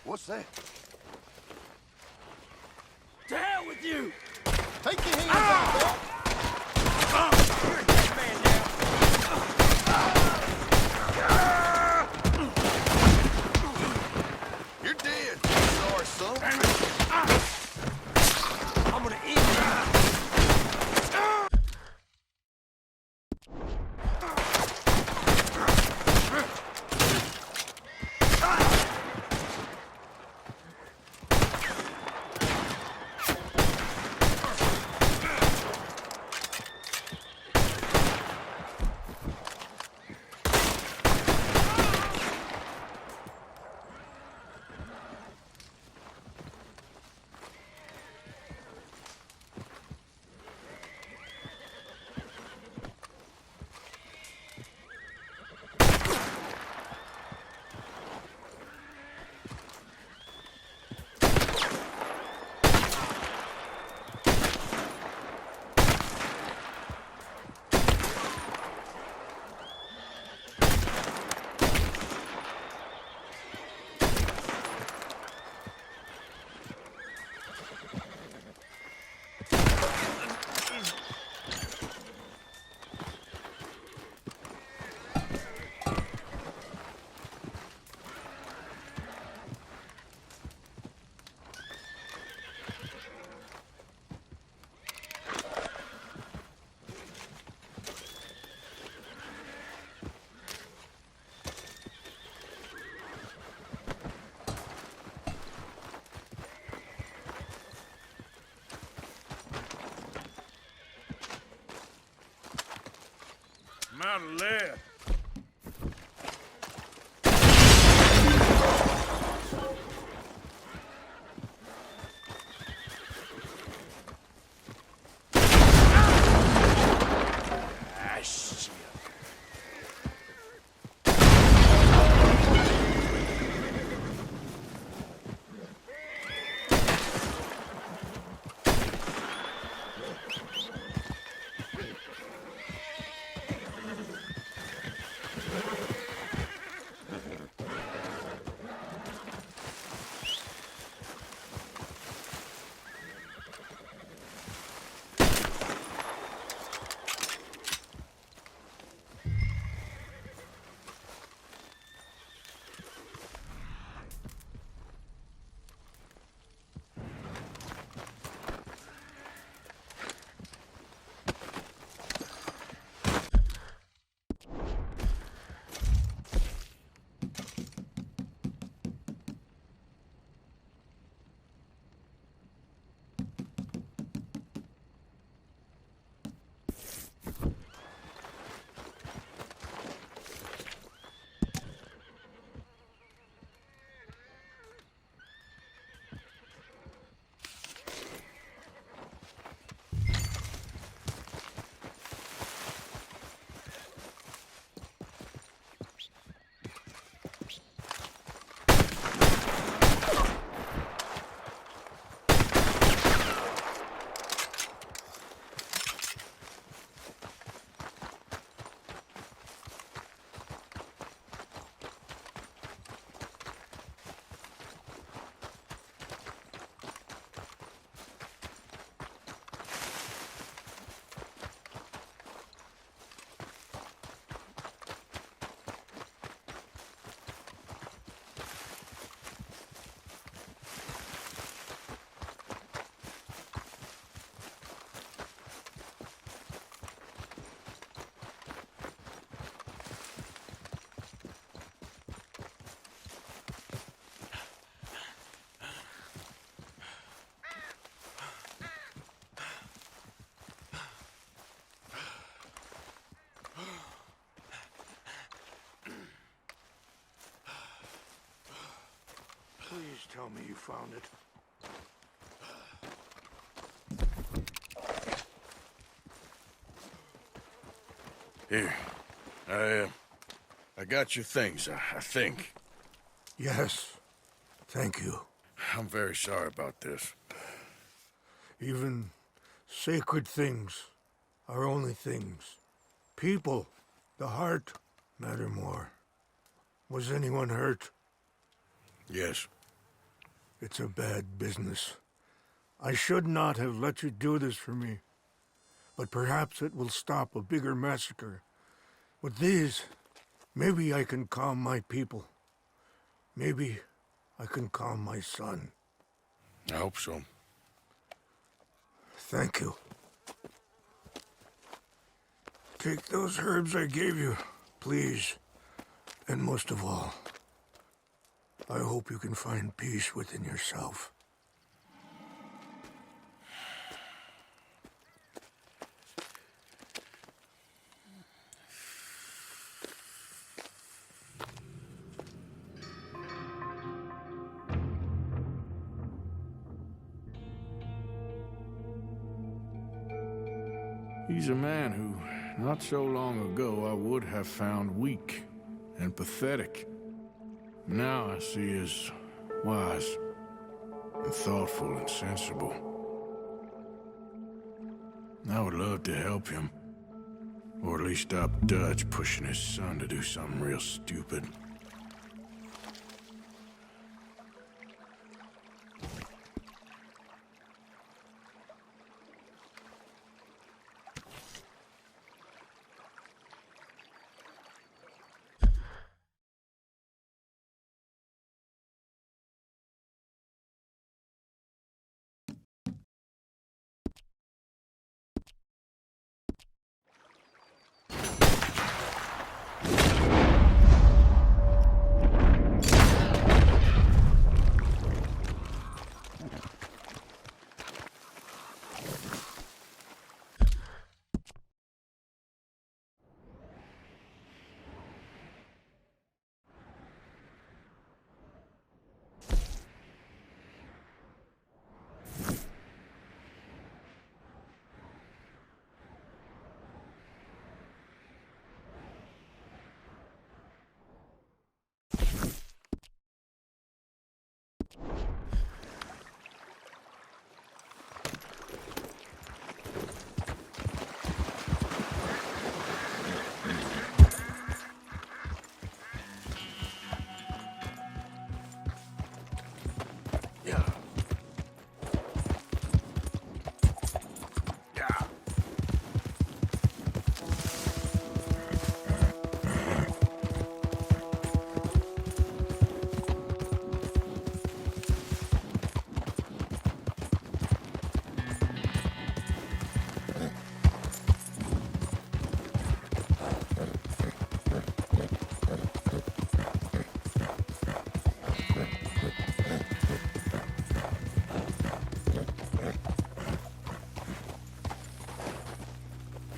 What's that? To hell with you! Take your hands off that! You're a dead man now! You're dead, sorry son. I'm gonna eat you! I'm out of lead. Ah, shit. Please tell me you found it. Here. I got your things, I think. Yes. Thank you. I'm very sorry about this. Even sacred things are only things. People, the heart, matter more. Was anyone hurt? Yes. It's a bad business. I should not have let you do this for me. But perhaps it will stop a bigger massacre. With these, maybe I can calm my people. Maybe I can calm my son. I hope so. Thank you. Take those herbs I gave you, please. And most of all, I hope you can find peace within yourself. He's a man who, not so long ago, I would have found weak and pathetic. Now I see as wise and thoughtful and sensible. I would love to help him, or at least stop Dutch pushing his son to do something real stupid.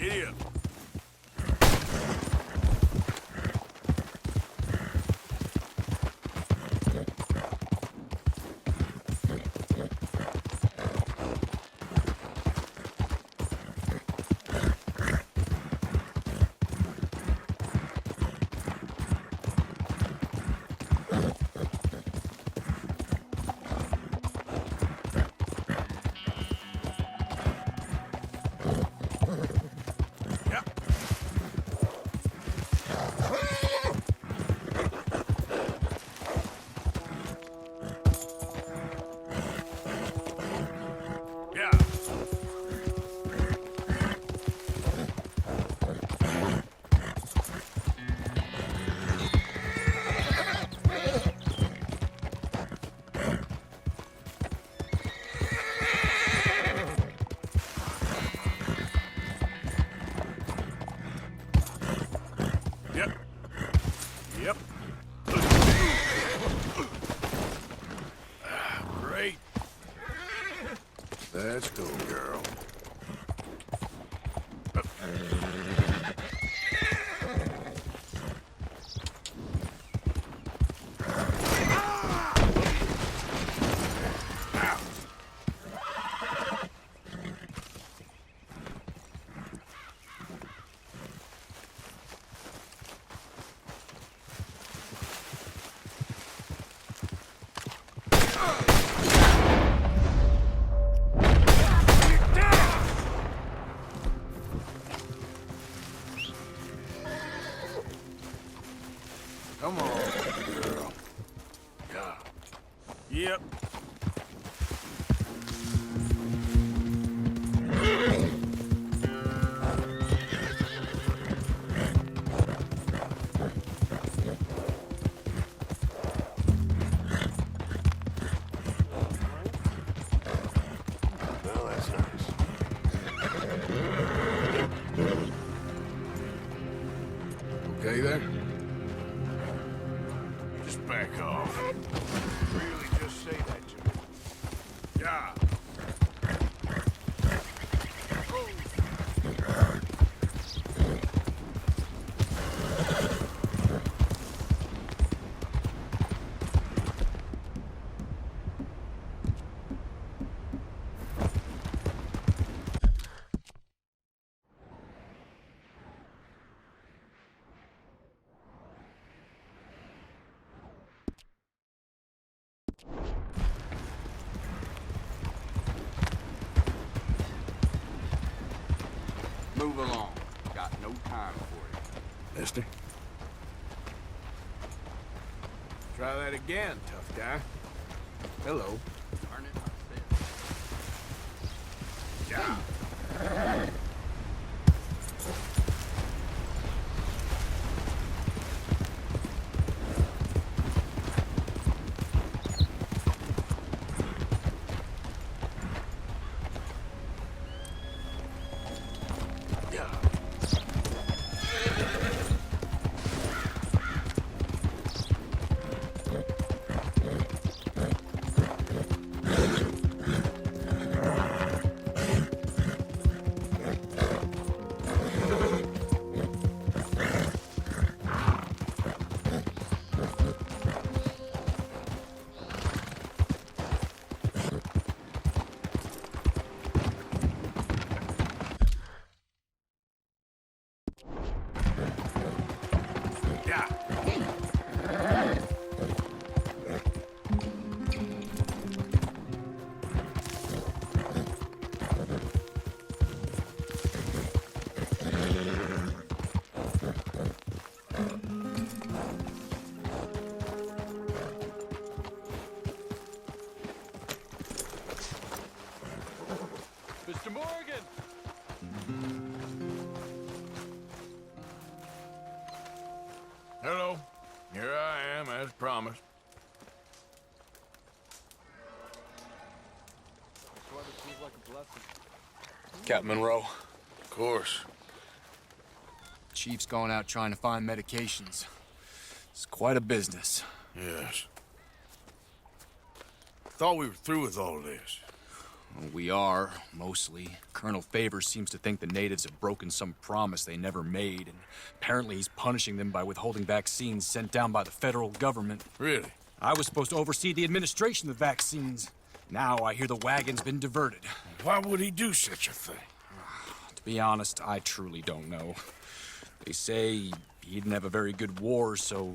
Idiot. Yep. Great. Let's go, girl. Come on, girl. Yep. Move along. Got no time for you. Mister. Try that again, tough guy. Hello. Turn it. Yeah. Mr. Morgan! Hello. Here I am, as promised. Captain Monroe. Of course. Chief's going out trying to find medications. It's quite a business. Yes. Thought we were through with all of this. Well, we are, mostly. Colonel Favors seems to think the natives have broken some promise they never made, and apparently he's punishing them by withholding vaccines sent down by the federal government. Really? I was supposed to oversee the administration of the vaccines. Now I hear the wagon's been diverted. Why would he do such a thing? To be honest, I truly don't know. They say he didn't have a very good war, so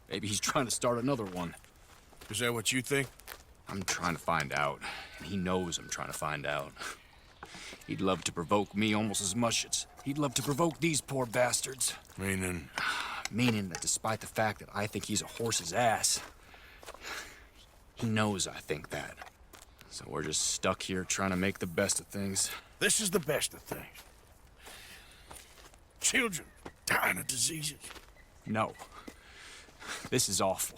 maybe he's trying to start another one. Is that what you think? I'm trying to find out, and he knows I'm trying to find out. He'd love to provoke me almost as much as he'd love to provoke these poor bastards. Meaning? Meaning that despite the fact that I think he's a horse's ass, he knows I think that. So we're just stuck here trying to make the best of things. This is the best of things. Children dying of diseases. No. This is awful.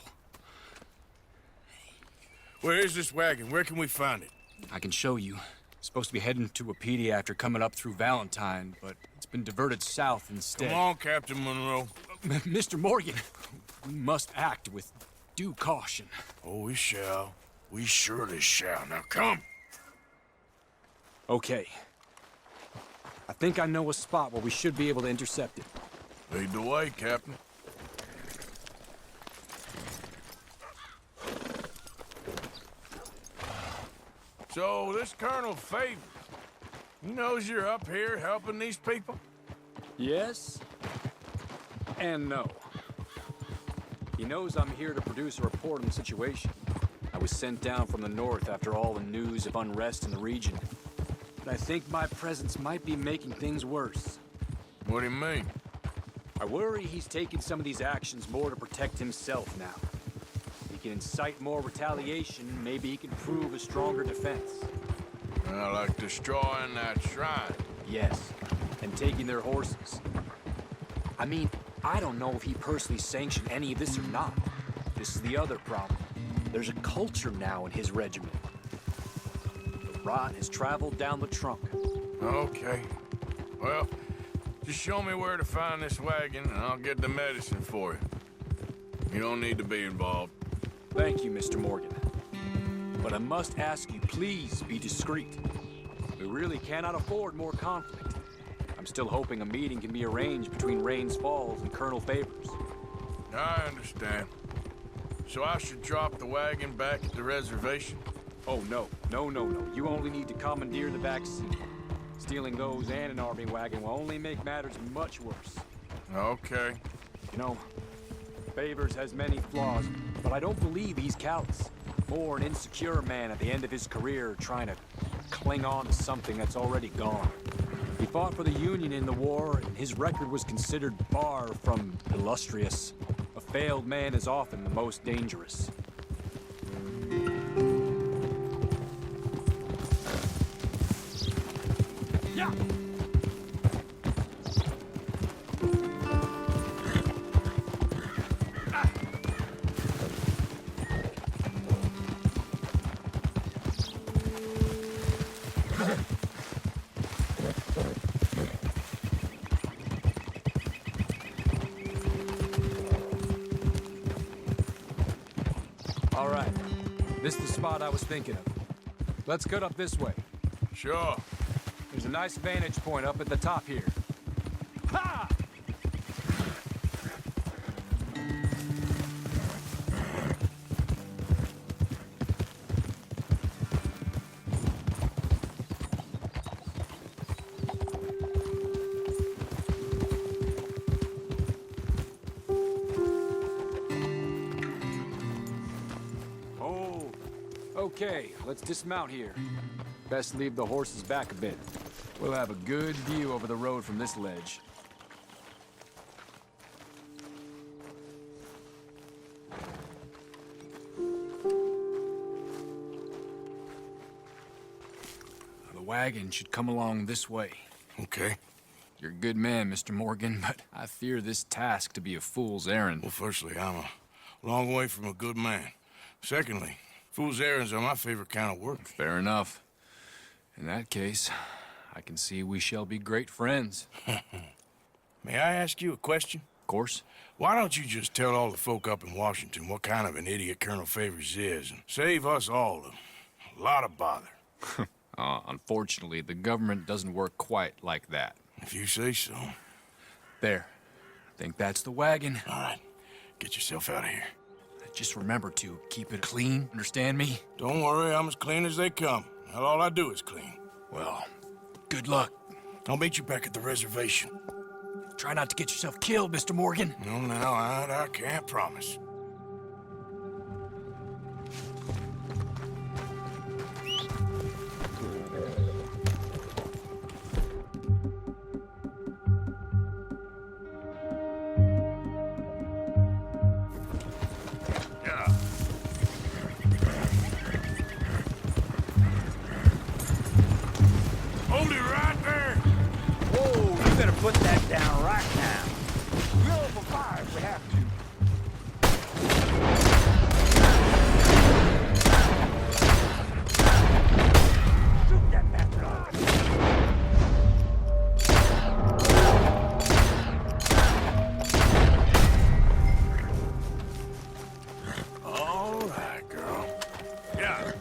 Where is this wagon? Where can we find it? I can show you. It's supposed to be heading to Wapiti after coming up through Valentine, but it's been diverted south instead. Come on, Captain Monroe. Mr. Morgan, we must act with due caution. Oh, we shall. We surely shall. Now come. Okay. I think I know a spot where we should be able to intercept it. Lead the way, Captain. So, this Colonel Favors, he knows you're up here helping these people? Yes and no. He knows I'm here to produce a report on the situation. I was sent down from the north after all the news of unrest in the region. But I think my presence might be making things worse. What do you mean? I worry he's taking some of these actions more to protect himself now. He can incite more retaliation, maybe he can prove a stronger defense. Like destroying that shrine. Yes, and taking their horses. I mean, I don't know if he personally sanctioned any of this or not. This is the other problem. There's a culture now in his regiment. The rot has traveled down the trunk. Okay. Well, just show me where to find this wagon, and I'll get the medicine for you. You don't need to be involved. Thank you, Mr. Morgan. But I must ask you, please be discreet. We really cannot afford more conflict. I'm still hoping a meeting can be arranged between Rains Falls and Colonel Favors. I understand. So I should drop the wagon back at the reservation? Oh, no. No. You only need to commandeer the vaccine. Stealing those and an army wagon will only make matters much worse. Okay. You know, Favors has many flaws, but I don't believe he's callous. More an insecure man at the end of his career trying to cling on to something that's already gone. He fought for the Union in the war, and his record was considered far from illustrious. A failed man is often the most dangerous. Yeah! All right. This is the spot I was thinking of. Let's cut up this way. Sure. There's a nice vantage point up at the top here. Ha! Oh, okay. Let's dismount here. Best leave the horses back a bit. We'll have a good view over the road from this ledge. The wagon should come along this way. Okay. You're a good man, Mr. Morgan, but I fear this task to be a fool's errand. Well, firstly, I'm a long way from a good man. Secondly, fool's errands are my favorite kind of work. Fair enough. In that case, I can see we shall be great friends. May I ask you a question? Of course. Why don't you just tell all the folk up in Washington what kind of an idiot Colonel Favors is and save us all a lot of bother? Unfortunately, the government doesn't work quite like that. If you say so. There. I think that's the wagon. All right. Get yourself out of here. Just remember to keep it clean, understand me? Don't worry, I'm as clean as they come. Not all I do is clean. Well, good luck. I'll meet you back at the reservation. Try not to get yourself killed, Mr. Morgan. No, now, I can't promise. Hold it right there! Whoa, you better put that down right now. We'll open fire if we have to. Shoot that bastard off. All right, girl. Yeah.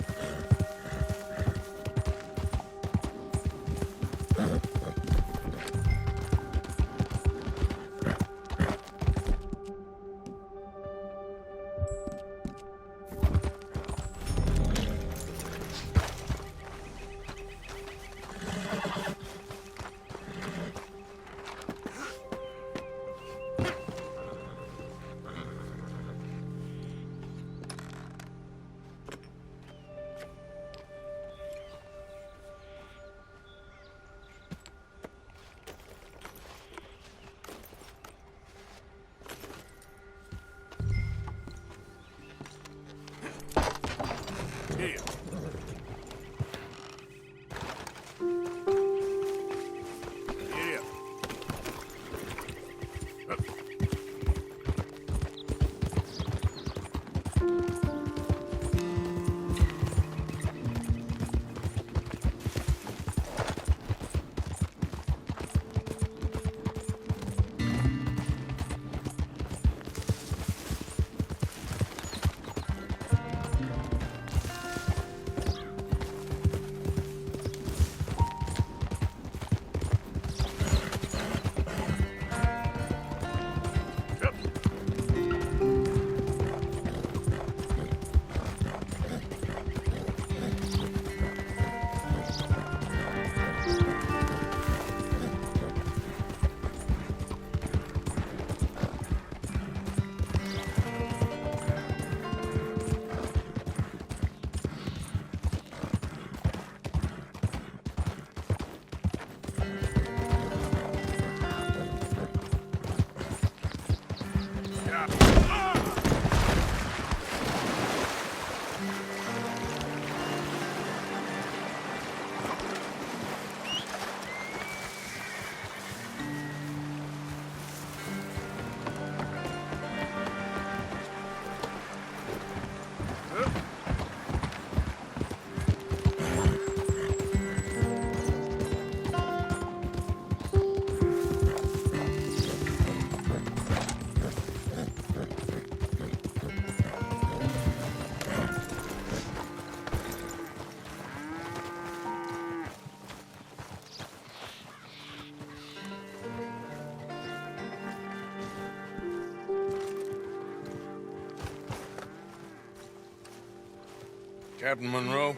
Captain Monroe,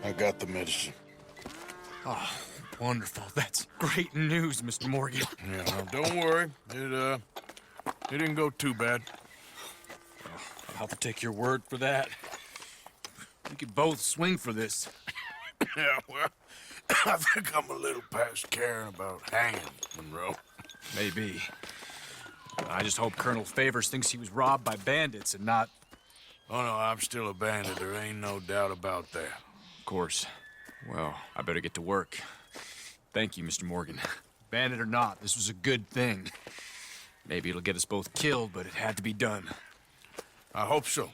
I got the medicine. Oh, wonderful. That's great news, Mr. Morgan. Yeah, now, don't worry. It didn't go too bad. I'll have to take your word for that. We could both swing for this. Yeah, well, I think I'm a little past caring about hanging, Monroe. Maybe. I just hope Colonel Favors thinks he was robbed by bandits and not... Oh, no, I'm still a bandit. There ain't no doubt about that. Of course. Well, I better get to work. Thank you, Mr. Morgan. Bandit or not, this was a good thing. Maybe it'll get us both killed, but it had to be done. I hope so.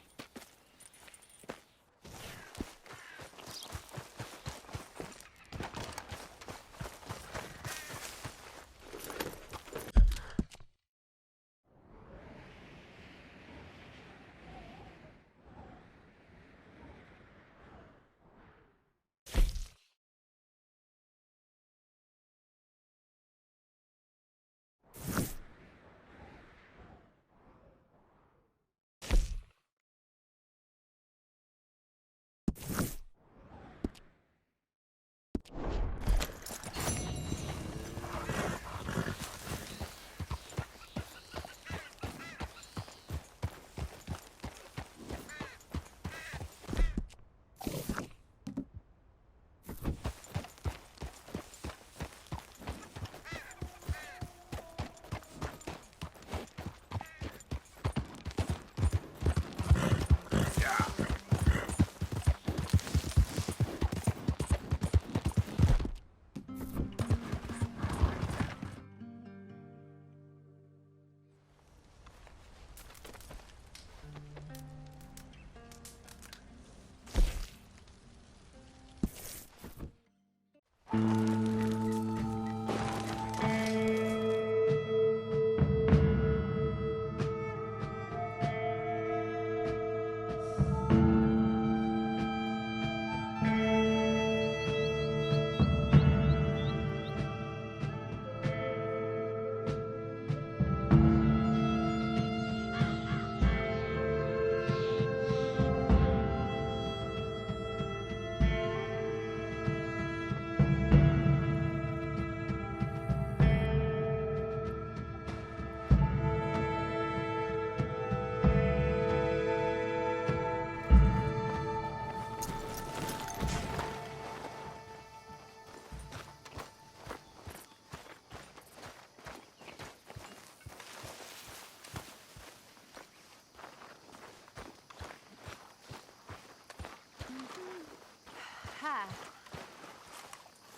Hi.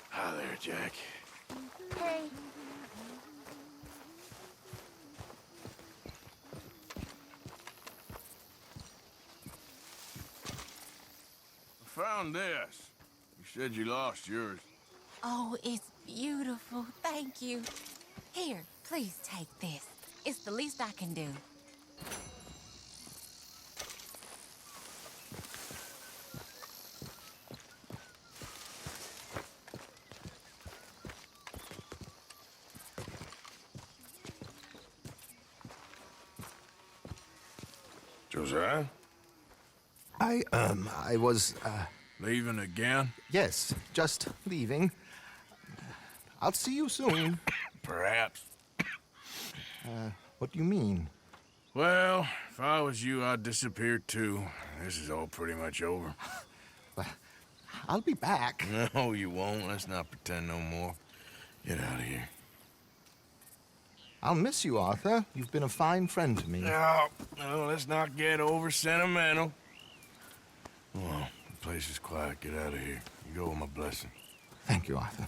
Hi there, Jack. Hey. I found this. You said you lost yours. Oh, it's beautiful. Thank you. Here, please take this. It's the least I can do. Josiah? I was, Leaving again? yes, just leaving. I'll see you soon. Perhaps. What do you mean? Well, if I was you, I'd disappear too. This is all pretty much over. Well, I'll be back. No, you won't. Let's not pretend no more. Get out of here. I'll miss you, Arthur. You've been a fine friend to me. No, let's not get over sentimental. Well, the place is quiet. Get out of here. You go with my blessing. Thank you, Arthur.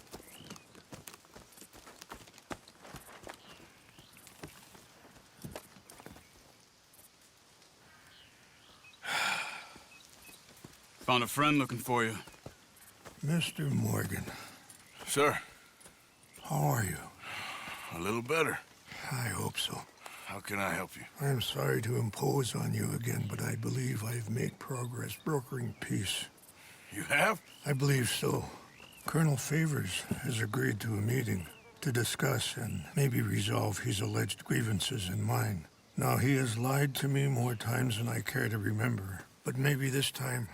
Found a friend looking for you. Mr. Morgan, Sir, how are you? a little better. I hope so. How can I help you? I'm sorry to impose on you again, but I believe I've made progress brokering peace. You have? I believe so. Colonel Favors has agreed to a meeting to discuss and maybe resolve his alleged grievances and mine. Now, he has lied to me more times than I care to remember, But maybe this time,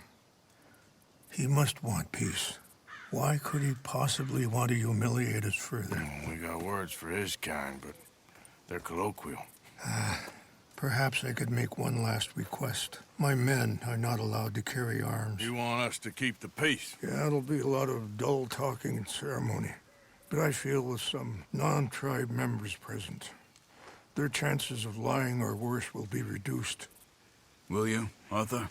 he must want peace. Why could he possibly want to humiliate us further? We got words for his kind, but they're colloquial. Perhaps I could make one last request. My men are not allowed to carry arms. You want us to keep the peace? Yeah, it'll be a lot of dull talking and ceremony. But I feel with some non-tribe members present, their chances of lying or worse will be reduced. Will you, Arthur?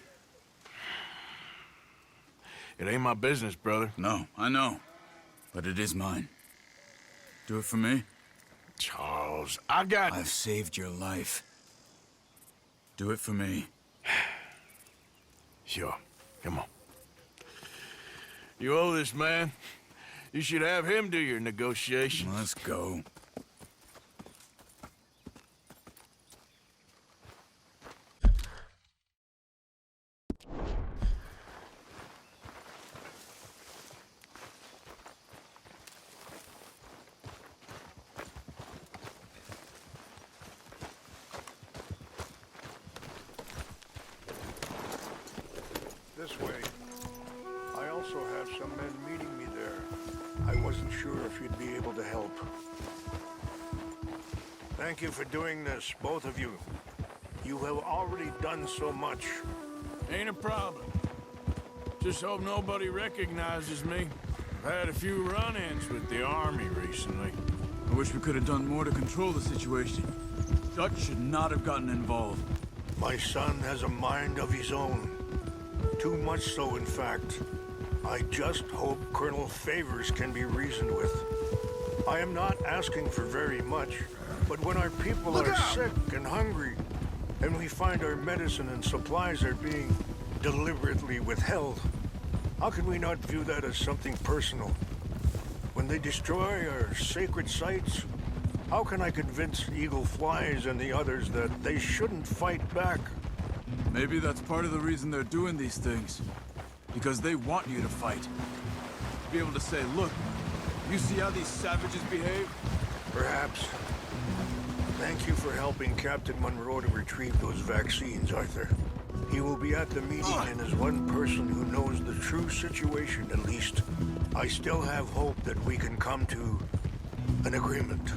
It ain't my business, brother. No, I know. But it is mine. Do it for me? Charles, I've saved your life. Do it for me. Sure. Come on. You owe this man. You should have him do your negotiations. Let's go. This way. I also have some men meeting me there. I wasn't sure if you'd be able to help. Thank you for doing this, both of you. You have already done so much. Ain't a problem. Just hope nobody recognizes me. I've had a few run-ins with the army recently. I wish we could have done more to control the situation. Dutch should not have gotten involved. My son has a mind of his own. Too much so, in fact. I just hope Colonel Favors can be reasoned with. I am not asking for very much, but when our people are sick and hungry, and we find our medicine and supplies are being deliberately withheld, how can we not view that as something personal? When they destroy our sacred sites, how can I convince Eagle Flies and the others that they shouldn't fight back? Maybe that's part of the reason they're doing these things. Because they want you to fight. To be able to say, look, you see how these savages behave? Perhaps. Thank you for helping Captain Monroe to retrieve those vaccines, Arthur. He will be at the meeting and is one person who knows the true situation, at least. I still have hope that we can come to an agreement.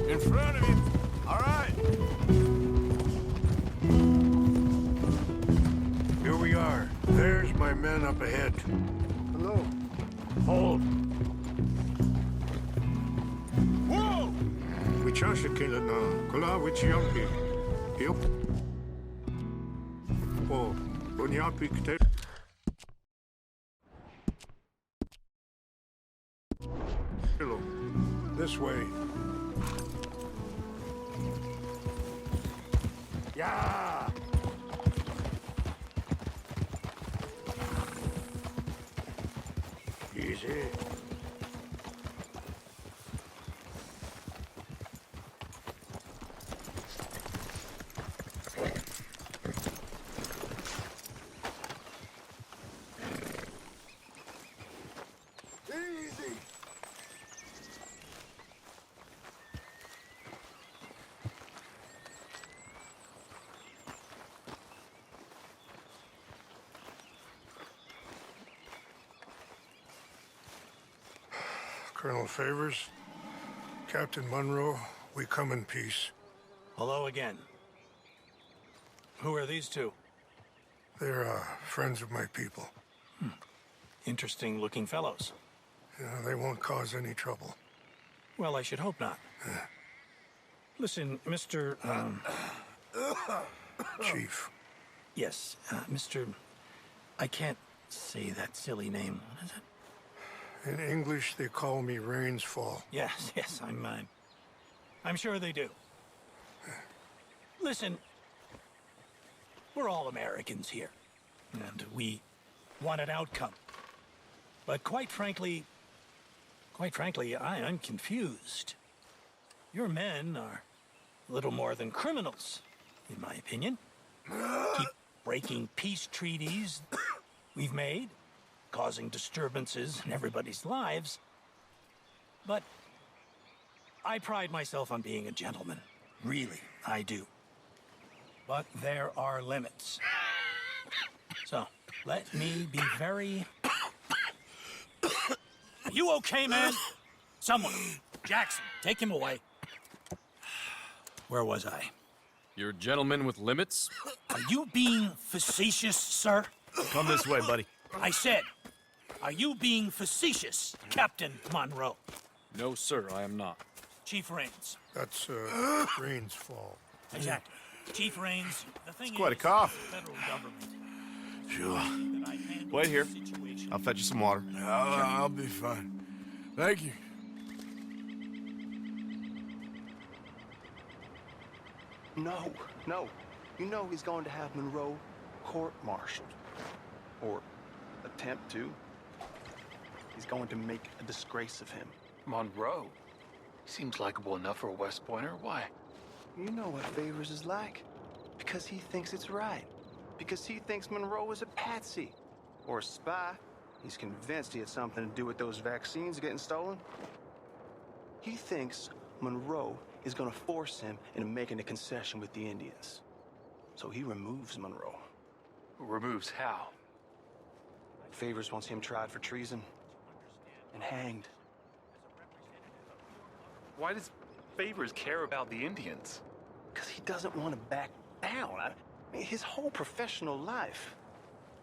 In front of you. All right. Here we are. There's my men up ahead. Hello. Hold. Whoa! Wichashikila na kula wichiampi. Yep. Oh, bunyapi kte. Hello. This way. Yeah. Easy. Easy. Colonel Favors, Captain Monroe, we come in peace. Hello again. Who are these two? They're friends of my people. Interesting looking fellows. Yeah, they won't cause any trouble. Well, I should hope not. Listen, Mr. Chief. Yes, Mr. I can't say that silly name. What is it? In English, they call me Rainsfall. Yes, I'm sure they do. Listen, we're all Americans here, and we want an outcome. But quite frankly, I'm confused. Your men are little more than criminals, in my opinion. Keep breaking peace treaties we've made, causing disturbances in everybody's lives. But I pride myself on being a gentleman. Really, I do. But there are limits. So, let me be very... Are you okay, man? Someone. Jackson, take him away. Where was I? You're a gentleman with limits? Are you being facetious, sir? Come this way, buddy. I said, are you being facetious, Captain Monroe? No, sir, I am not. Chief Rains. That's Rainsfall. Exactly. Chief Rains, the thing It's quite a is, cough. the federal government. Sure. that I handle Wait here. the situation. I'll fetch you some water. I'll be fine. Thank you. No. You know he's going to have Monroe court-martialed. Or attempt to. He's going to make a disgrace of him. Monroe? Seems likable enough for a West Pointer. Why? You know what Favors is like. Because he thinks it's right. Because he thinks Monroe is a patsy. Or a spy. He's convinced he had something to do with those vaccines getting stolen. He thinks Monroe is gonna force him into making a concession with the Indians. So he removes Monroe. Removes how? Favors wants him tried for treason and hanged. Why does Favors care about the Indians? Because he doesn't want to back down. I mean, his whole professional life.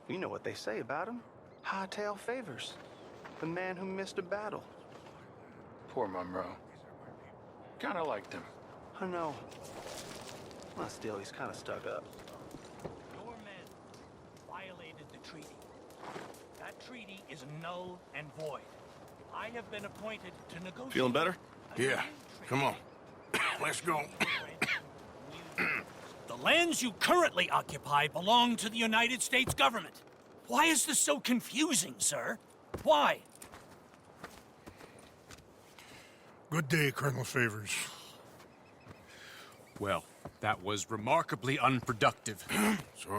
You know what they say about him. Hightail Favors. The man who missed a battle. Poor Monroe. Kinda liked him. I know. Well, still, he's kind of stuck up. Your men violated the treaty. That treaty is null and void. I have been appointed to negotiate. Feeling better? Yeah. Come on. Let's go. The lands you currently occupy belong to the United States government. Why is this so confusing, sir? Why? Good day, Colonel Favors. Well, that was remarkably unproductive.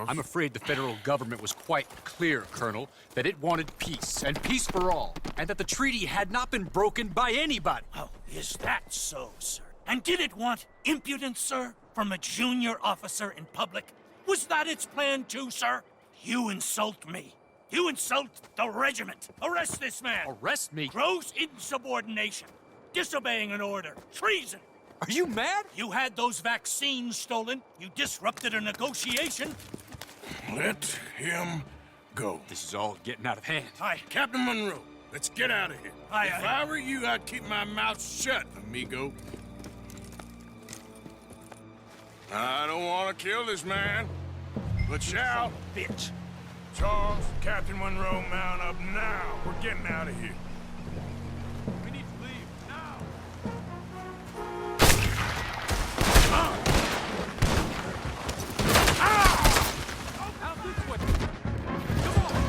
I'm afraid the federal government was quite clear, Colonel, that it wanted peace, and peace for all, and that the treaty had not been broken by anybody. Oh, is that so, sir? And did it want impudence, sir, from a junior officer in public? Was that its plan too, sir? You insult me. You insult the regiment. Arrest this man. Arrest me? Gross insubordination. Disobeying an order. Treason. Are you mad? You had those vaccines stolen. You disrupted a negotiation. Let him go. This is all getting out of hand. Aye. Captain Monroe, let's get out of here. Aye, If aye. I were you, I'd keep my mouth shut, amigo. I don't want to kill this man, but shall. Bitch. Charles, Captain Monroe, mount up now. We're getting out of here. We need to leave now. Out this way. Come on.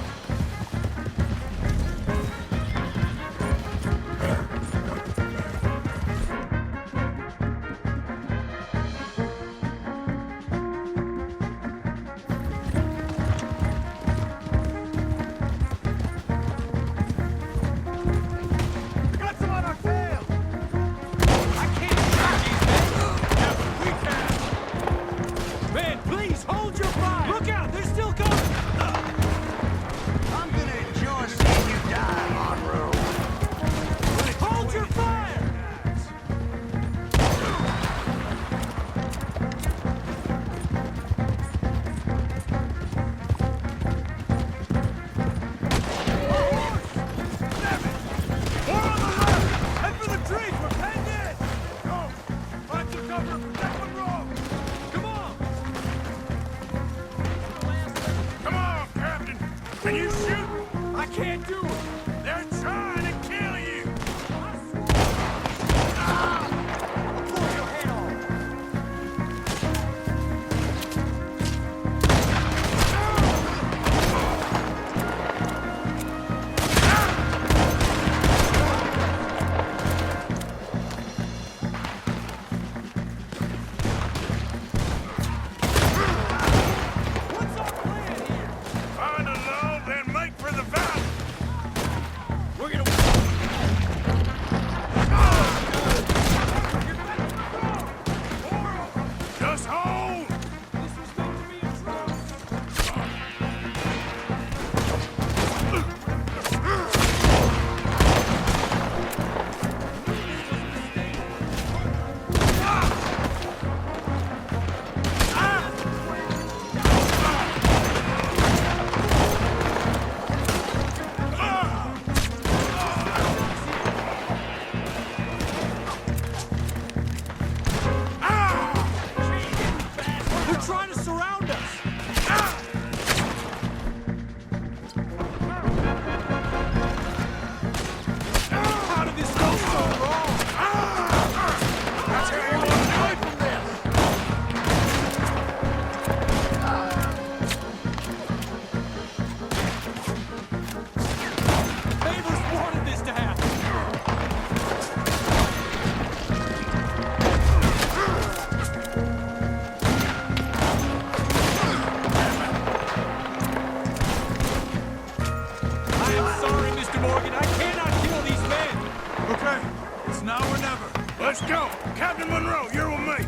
now or never. Let's go! Captain Monroe, you're with me!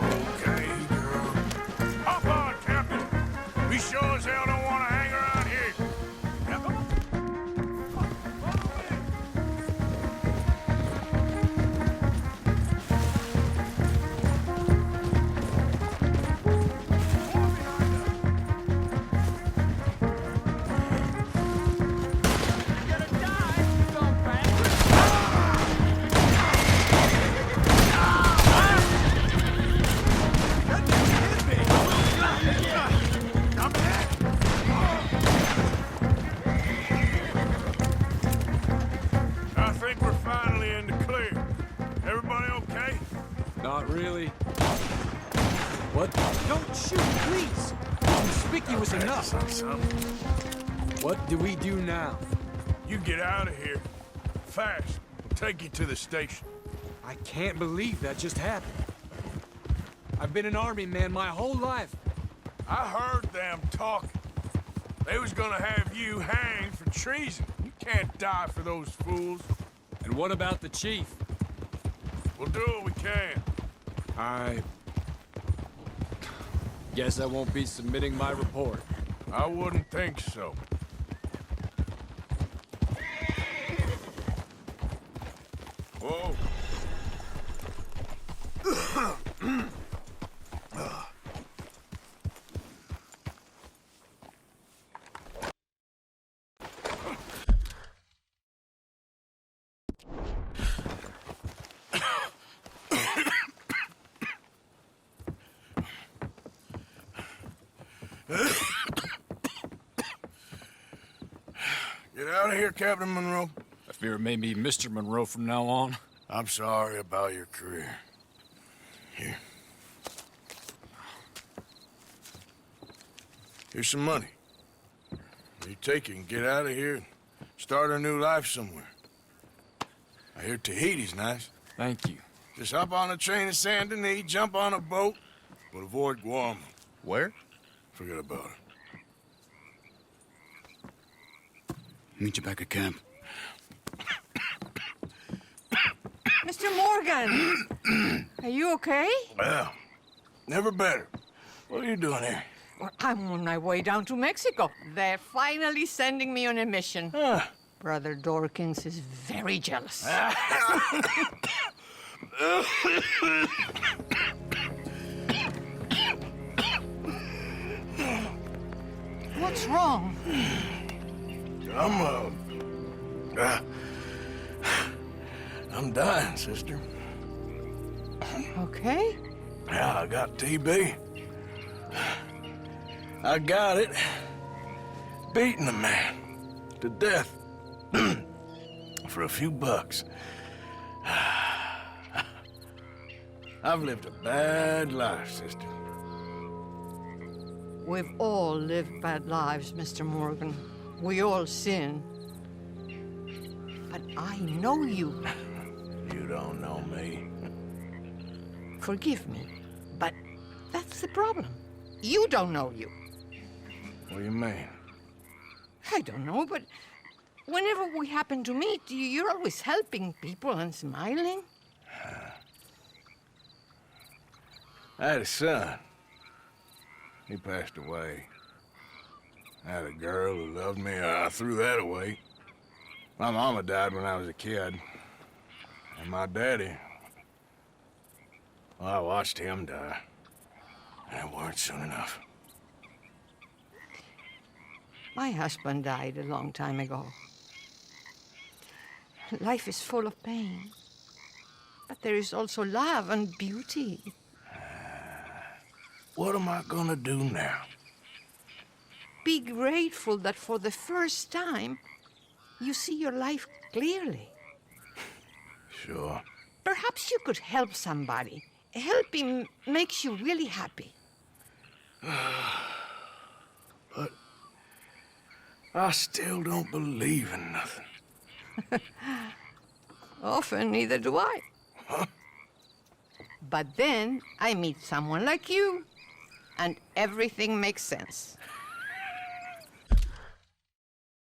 Okay, girl. Hop on, Captain! We sure as hell don't want to hang around here. Now, come on. I think we're finally in the clear. Everybody okay? Not really. What? Don't shoot, please! Conspicuous enough. What do we do now? You get out of here. Fast. We'll take you to the station. I can't believe that just happened. I've been an army man my whole life. I heard them talking. They was gonna have you hanged for treason. You can't die for those fools. And what about the chief? We'll do what we can. I guess I won't be submitting my report. I wouldn't think so. Whoa. Get out of here, Captain Monroe. I fear it may be Mr. Monroe from now on. I'm sorry about your career. Here. Here's some money. You take it and get out of here and start a new life somewhere. I hear Tahiti's nice. Thank you. Just hop on a train to Saint Denis, jump on a boat, but avoid Guam. Where? Forget about it. Meet you back at camp. Mr. Morgan! Are you okay? Well, never better. What are you doing here? Well, I'm on my way down to Mexico. They're finally sending me on a mission. Brother Dorkins is very jealous. What's wrong? I'm dying, sister. Okay. Yeah, I got TB. I got it. Beating a man to death for a few bucks. I've lived a bad life, sister. We've all lived bad lives, Mr. Morgan. We all sin. But I know you. You don't know me. Forgive me, but that's the problem. You don't know you. What do you mean? I don't know, but whenever we happen to meet, you're always helping people and smiling. I had a son. He passed away. I had a girl who loved me. I threw that away. My mama died when I was a kid. And my daddy, well, I watched him die. And it weren't soon enough. My husband died a long time ago. Life is full of pain. But there is also love and beauty. What am I gonna do now? Be grateful that for the first time, you see your life clearly. Sure. Perhaps you could help somebody. Helping makes you really happy. But I still don't believe in nothing. Often, neither do I. But then I meet someone like you, and everything makes sense.